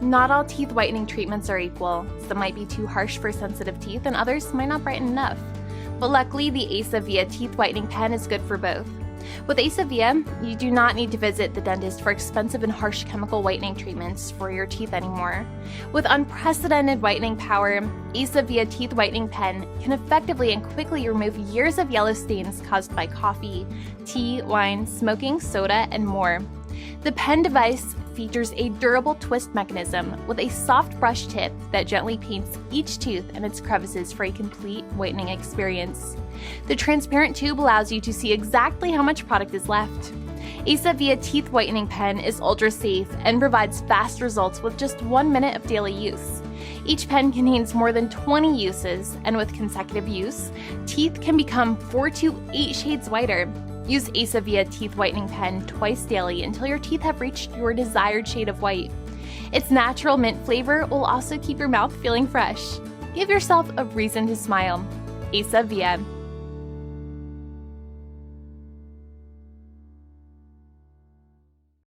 Not all teeth whitening treatments are equal. Some might be too harsh for sensitive teeth and others might not brighten enough. But luckily, the AsaVea teeth whitening pen is good for both. With AsaVea, you do not need to visit the dentist for expensive and harsh chemical whitening treatments for your teeth anymore. With unprecedented whitening power, AsaVea teeth whitening pen can effectively and quickly remove years of yellow stains caused by coffee, tea, wine, smoking, soda, and more. The pen device features a durable twist mechanism with a soft brush tip that gently paints each tooth and its crevices for a complete whitening experience. The transparent tube allows you to see exactly how much product is left. AsaVea teeth whitening pen is ultra safe and provides fast results with just 1 minute of daily use. Each pen contains more than 20 uses, and with consecutive use, teeth can become 4 to 8 shades whiter. Use AsaVea teeth whitening pen twice daily until your teeth have reached your desired shade of white. Its natural mint flavor will also keep your mouth feeling fresh. Give yourself a reason to smile. AsaVea.